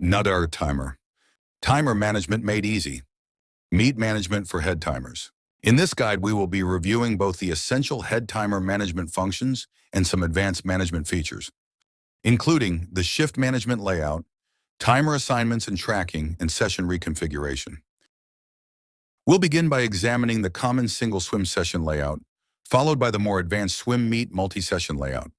Nadartimer. Timer management made easy. Meet management for head timers. In this guide, we will be reviewing both the essential head timer management functions and some advanced management features, including the shift management layout, timer assignments and tracking, and session reconfiguration. We'll begin by examining the common single swim session layout, followed by the more advanced swim meet multi-session layout.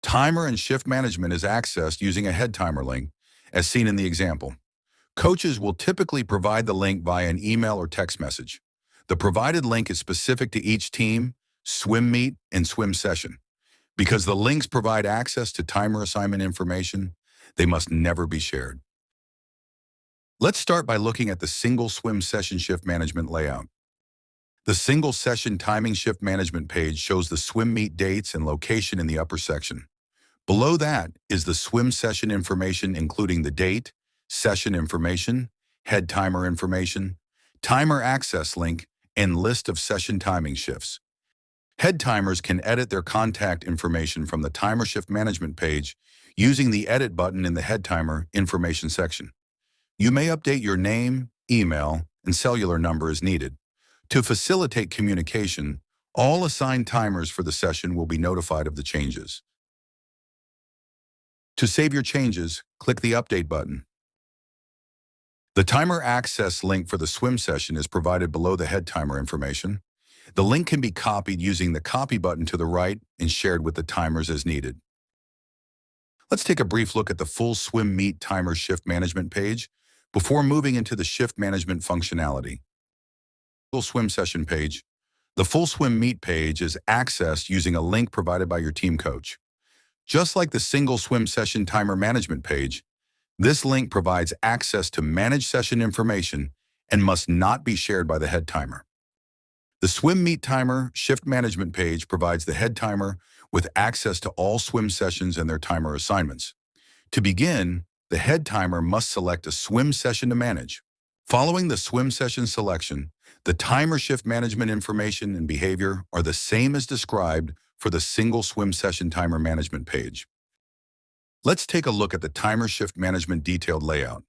Timer and shift management is accessed using a head timer link, as seen in the example. Coaches will typically provide the link via an email or text message. The provided link is specific to each team, swim meet, and swim session. Because the links provide access to timer assignment information, they must never be shared. Let's start by looking at the single swim session shift management layout. The single session timing shift management page shows the swim meet dates and location in the upper section. Below that is the swim session information, including the date, session information, head timer information, timer access link, and list of session timing shifts. Head timers can edit their contact information from the timer shift management page using the edit button in the head timer information section. You may update your name, email, and cellular number as needed. To facilitate communication, all assigned timers for the session will be notified of the changes. To save your changes, click the Update button. The timer access link for the swim session is provided below the head timer information. The link can be copied using the Copy button to the right and shared with the timers as needed. Let's take a brief look at the full swim meet timer shift management page before moving into the shift management functionality. Full swim session page. The full swim meet page is accessed using a link provided by your team coach. Just like the single swim session timer management page, this link provides access to managed session information and must not be shared by the head timer. The swim meet timer shift management page provides the head timer with access to all swim sessions and their timer assignments. To begin, the head timer must select a swim session to manage. Following the swim session selection, the timer shift management information and behavior are the same as described for the single swim session timer management page. Let's take a look at the timer shift management detailed layout.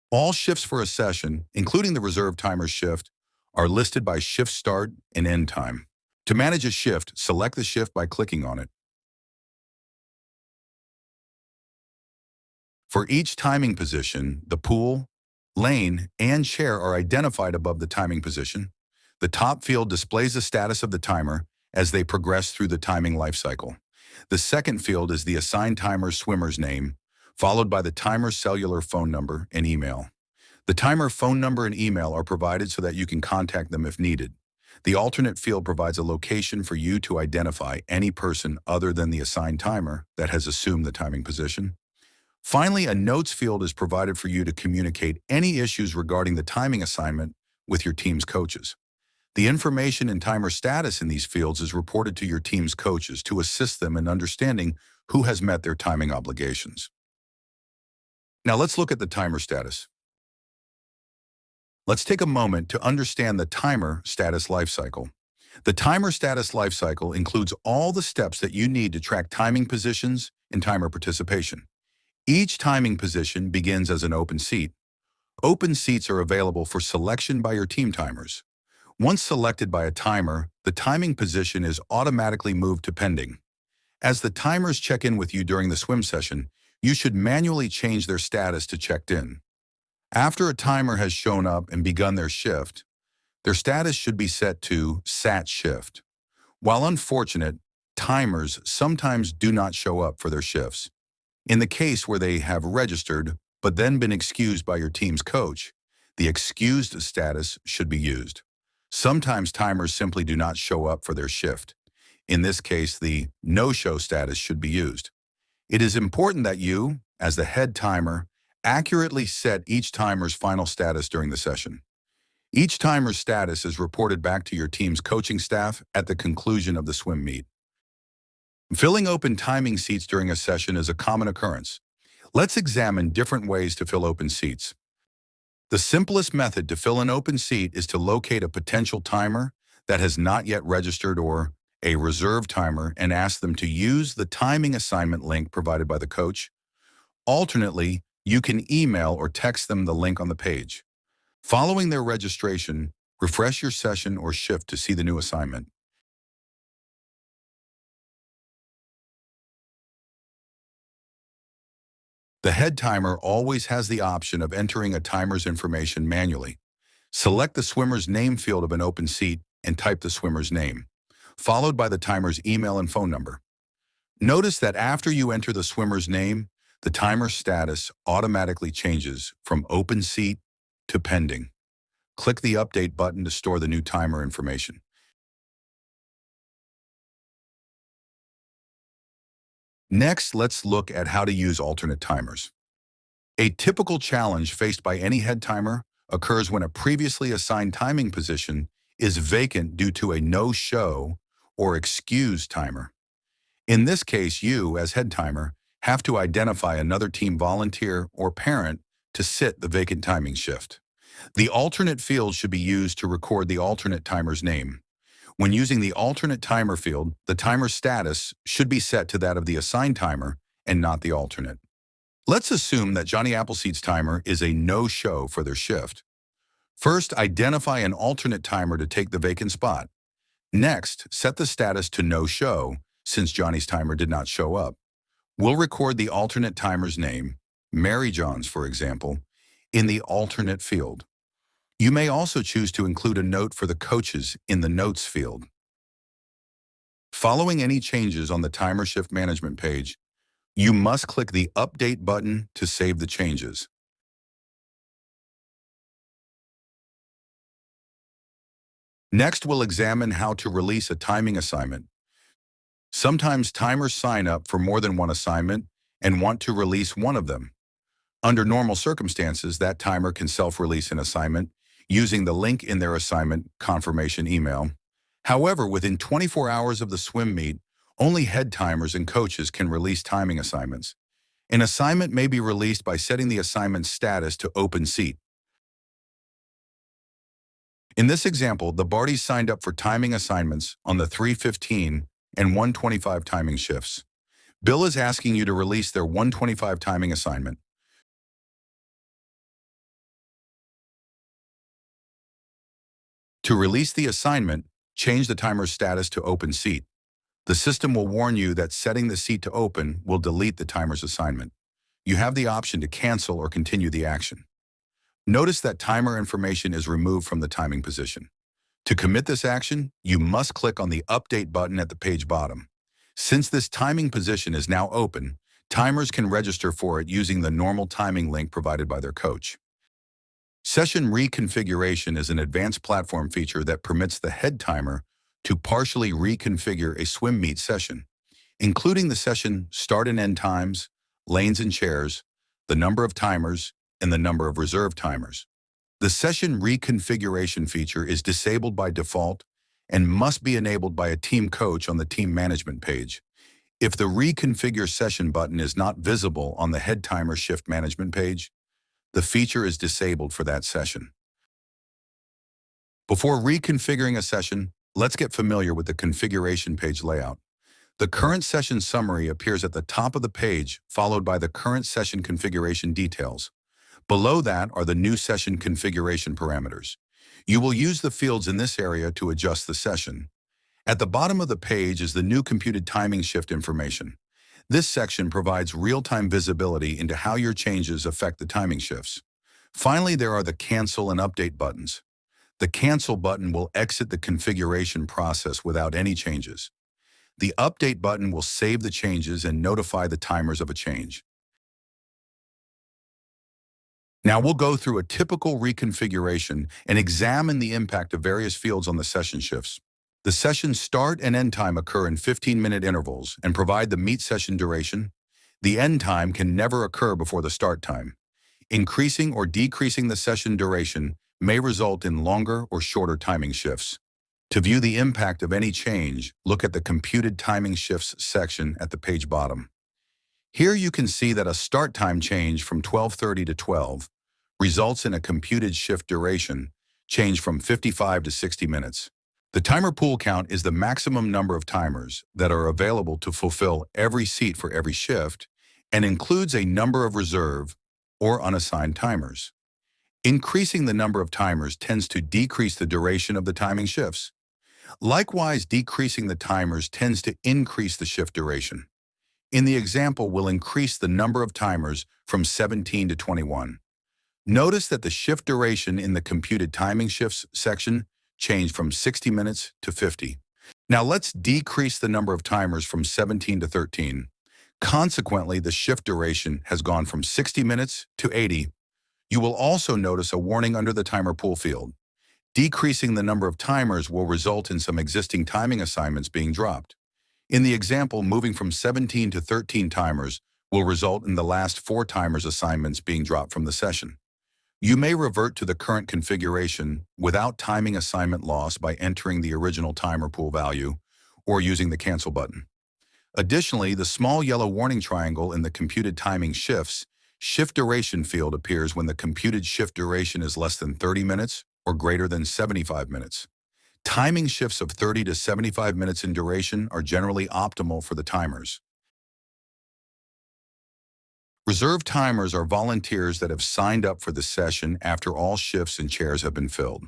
All shifts for a session, including the reserved timer shift, are listed by shift start and end time. To manage a shift, select the shift by clicking on it. For each timing position, the pool, lane, and chair are identified above the timing position. The top field displays the status of the timer as they progress through the timing lifecycle. The second field is the assigned timer swimmer's name, followed by the timer's cellular phone number and email. The timer phone number and email are provided so that you can contact them if needed. The alternate field provides a location for you to identify any person other than the assigned timer that has assumed the timing position. Finally, a notes field is provided for you to communicate any issues regarding the timing assignment with your team's coaches. The information and timer status in these fields is reported to your team's coaches to assist them in understanding who has met their timing obligations. Now let's look at the timer status. Let's take a moment to understand the timer status lifecycle. The timer status lifecycle includes all the steps that you need to track timing positions and timer participation. Each timing position begins as an open seat. Open seats are available for selection by your team timers. Once selected by a timer, the timing position is automatically moved to pending. As the timers check in with you during the swim session, you should manually change their status to checked in. After a timer has shown up and begun their shift, their status should be set to sat shift. While unfortunate, timers sometimes do not show up for their shifts. In the case where they have registered but then been excused by your team's coach, the excused status should be used. Sometimes timers simply do not show up for their shift. In this case, the no-show status should be used. It is important that you, as the head timer, accurately set each timer's final status during the session. Each timer's status is reported back to your team's coaching staff at the conclusion of the swim meet. Filling open timing seats during a session is a common occurrence. Let's examine different ways to fill open seats. The simplest method to fill an open seat is to locate a potential timer that has not yet registered or a reserved timer and ask them to use the timing assignment link provided by the coach. Alternately, you can email or text them the link on the page. Following their registration, refresh your session or shift to see the new assignment. The head timer always has the option of entering a timer's information manually. Select the swimmer's name field of an open seat and type the swimmer's name, followed by the timer's email and phone number. Notice that after you enter the swimmer's name, the timer status automatically changes from open seat to pending. Click the Update button to store the new timer information. Next, let's look at how to use alternate timers. A typical challenge faced by any head timer occurs when a previously assigned timing position is vacant due to a no-show or excuse timer. In this case, you, as head timer, have to identify another team volunteer or parent to sit the vacant timing shift. The alternate field should be used to record the alternate timer's name. When using the alternate timer field, the timer status should be set to that of the assigned timer and not the alternate. Let's assume that Johnny Appleseed's timer is a no-show for their shift. First, identify an alternate timer to take the vacant spot. Next, set the status to no-show, since Johnny's timer did not show up. We'll record the alternate timer's name, Mary John's for example, in the alternate field. You may also choose to include a note for the coaches in the notes field. Following any changes on the timer shift management page, you must click the Update button to save the changes. Next, we'll examine how to release a timing assignment. Sometimes timers sign up for more than one assignment and want to release one of them. Under normal circumstances, that timer can self-release an assignment using the link in their assignment confirmation email. However, within 24 hours of the swim meet, only head timers and coaches can release timing assignments. An assignment may be released by setting the assignment status to open seat. In this example, the Bardys signed up for timing assignments on the 3:15 and 1:25 timing shifts. Bill is asking you to release their 1:25 timing assignment. To release the assignment, change the timer's status to open seat. The system will warn you that setting the seat to open will delete the timer's assignment. You have the option to cancel or continue the action. Notice that timer information is removed from the timing position. To commit this action, you must click on the Update button at the page bottom. Since this timing position is now open, timers can register for it using the normal timing link provided by their coach. Session reconfiguration is an advanced platform feature that permits the head timer to partially reconfigure a swim meet session, including the session start and end times, lanes and chairs, the number of timers, and the number of reserve timers. The session reconfiguration feature is disabled by default and must be enabled by a team coach on the team management page. If the Reconfigure Session button is not visible on the head timer shift management page, the feature is disabled for that session. Before reconfiguring a session, let's get familiar with the configuration page layout. The current session summary appears at the top of the page, followed by the current session configuration details. Below that are the new session configuration parameters. You will use the fields in this area to adjust the session. At the bottom of the page is the new computed timing shift information. This section provides real-time visibility into how your changes affect the timing shifts. Finally, there are the Cancel and Update buttons. The Cancel button will exit the configuration process without any changes. The Update button will save the changes and notify the timers of a change. Now we'll go through a typical reconfiguration and examine the impact of various fields on the session shifts. The session start and end time occur in 15-minute intervals and provide the meet session duration. The end time can never occur before the start time. Increasing or decreasing the session duration may result in longer or shorter timing shifts. To view the impact of any change, look at the Computed Timing Shifts section at the page bottom. Here you can see that a start time change from 12:30 to 12 results in a computed shift duration change from 55 to 60 minutes. The timer pool count is the maximum number of timers that are available to fulfill every seat for every shift and includes a number of reserve or unassigned timers. Increasing the number of timers tends to decrease the duration of the timing shifts. Likewise, decreasing the timers tends to increase the shift duration. In the example, we'll increase the number of timers from 17 to 21. Notice that the shift duration in the computed timing shifts section changed from 60 minutes to 50. Now let's decrease the number of timers from 17 to 13. Consequently, the shift duration has gone from 60 minutes to 80. You will also notice a warning under the timer pool field. Decreasing the number of timers will result in some existing timing assignments being dropped. In the example, moving from 17 to 13 timers will result in the last 4 timers assignments being dropped from the session. You may revert to the current configuration without timing assignment loss by entering the original timer pool value or using the cancel button. Additionally, the small yellow warning triangle in the computed timing shifts shift duration field appears when the computed shift duration is less than 30 minutes or greater than 75 minutes. Timing shifts of 30 to 75 minutes in duration are generally optimal for the timers. Reserve timers are volunteers that have signed up for the session after all shifts and chairs have been filled.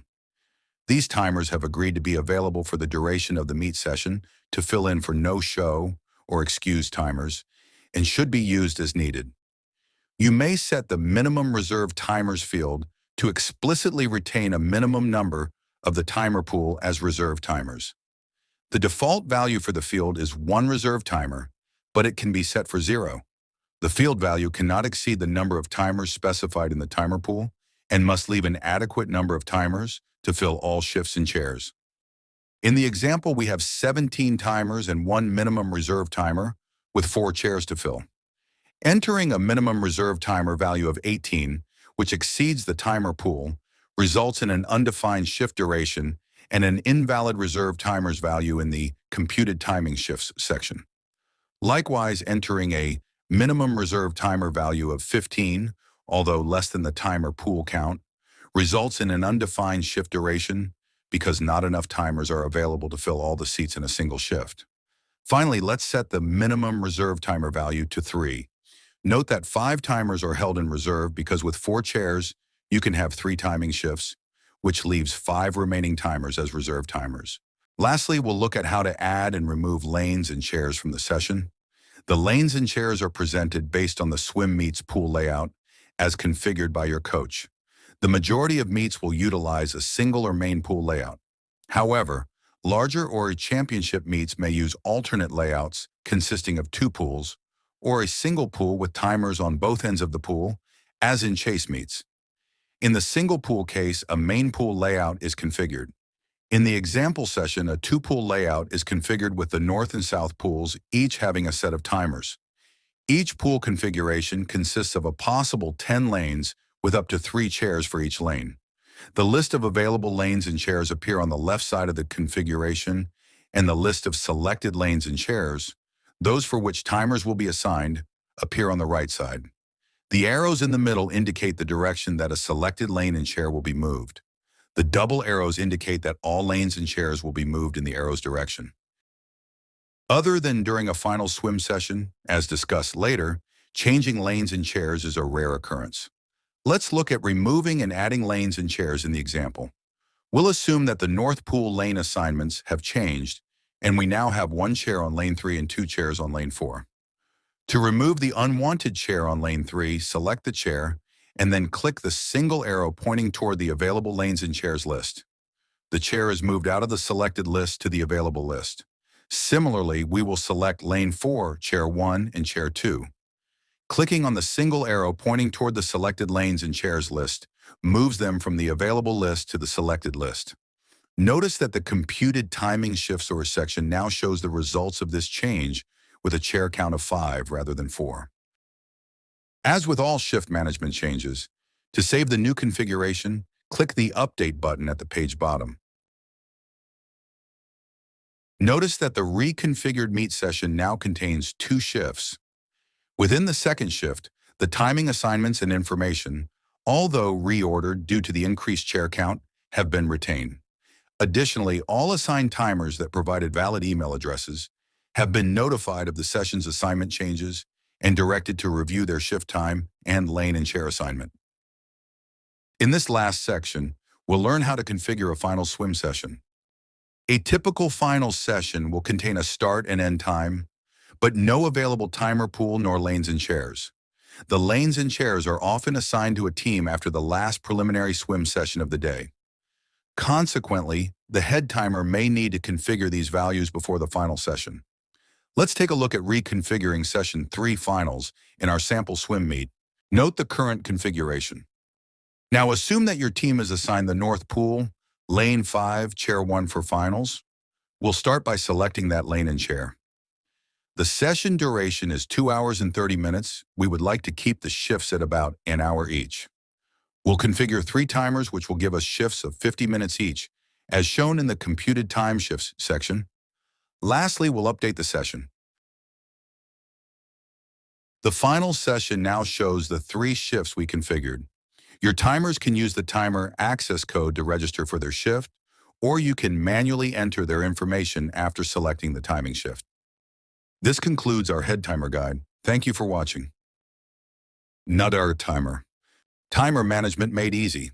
These timers have agreed to be available for the duration of the meet session to fill in for no-show or excused timers and should be used as needed. You may set the minimum reserve timers field to explicitly retain a minimum number of the timer pool as reserve timers. The default value for the field is 1 reserve timer, but it can be set for 0. The field value cannot exceed the number of timers specified in the timer pool and must leave an adequate number of timers to fill all shifts and chairs. In the example, we have 17 timers and 1 minimum reserve timer with 4 chairs to fill. Entering a minimum reserve timer value of 18, which exceeds the timer pool, results in an undefined shift duration and an invalid reserve timers value in the computed timing shifts section. Likewise, entering a minimum reserve timer value of 15, although less than the timer pool count, results in an undefined shift duration because not enough timers are available to fill all the seats in a single shift. Finally, let's set the minimum reserve timer value to 3. Note that 5 timers are held in reserve because with 4 chairs, you can have 3 timing shifts, which leaves 5 remaining timers as reserve timers. Lastly, we'll look at how to add and remove lanes and chairs from the session. The lanes and chairs are presented based on the swim meets pool layout as configured by your coach. The majority of meets will utilize a single or main pool layout. However, larger or championship meets may use alternate layouts consisting of 2 pools or a single pool with timers on both ends of the pool, as in chase meets. In the single pool case, a main pool layout is configured. In the example session, a 2-pool layout is configured with the north and south pools, each having a set of timers. Each pool configuration consists of a possible 10 lanes with up to 3 chairs for each lane. The list of available lanes and chairs appear on the left side of the configuration, and the list of selected lanes and chairs, those for which timers will be assigned, appear on the right side. The arrows in the middle indicate the direction that a selected lane and chair will be moved. The double arrows indicate that all lanes and chairs will be moved in the arrow's direction. Other than during a final swim session, as discussed later, changing lanes and chairs is a rare occurrence. Let's look at removing and adding lanes and chairs in the example. We'll assume that the north pool lane assignments have changed, and we now have 1 chair on lane 3 and 2 chairs on lane 4. To remove the unwanted chair on lane 3, select the chair, and then click the single arrow pointing toward the available lanes and chairs list. The chair is moved out of the selected list to the available list. Similarly, we will select lane 4, chair 1, and chair 2. Clicking on the single arrow pointing toward the selected lanes and chairs list moves them from the available list to the selected list. Notice that the computed timing shift source section now shows the results of this change with a chair count of 5 rather than 4. As with all shift management changes, to save the new configuration, click the Update button at the page bottom. Notice that the reconfigured meet session now contains 2 shifts. Within the second shift, the timing assignments and information, although reordered due to the increased chair count, have been retained. Additionally, all assigned timers that provided valid email addresses have been notified of the session's assignment changes and directed to review their shift time and lane and chair assignment. In this last section, we'll learn how to configure a final swim session. A typical final session will contain a start and end time, but no available timer pool nor lanes and chairs. The lanes and chairs are often assigned to a team after the last preliminary swim session of the day. Consequently, the head timer may need to configure these values before the final session. Let's take a look at reconfiguring Session 3 finals in our sample swim meet. Note the current configuration. Now assume that your team is assigned the North Pool, Lane 5, Chair 1 for finals. We'll start by selecting that lane and chair. The session duration is 2 hours and 30 minutes. We would like to keep the shifts at about an hour each. We'll configure 3 timers, which will give us shifts of 50 minutes each, as shown in the Computed Time Shifts section. Lastly, we'll update the session. The final session now shows the 3 shifts we configured. Your timers can use the timer access code to register for their shift, or you can manually enter their information after selecting the timing shift. This concludes our head timer guide. Thank you for watching. Nadartimer. Timer management made easy.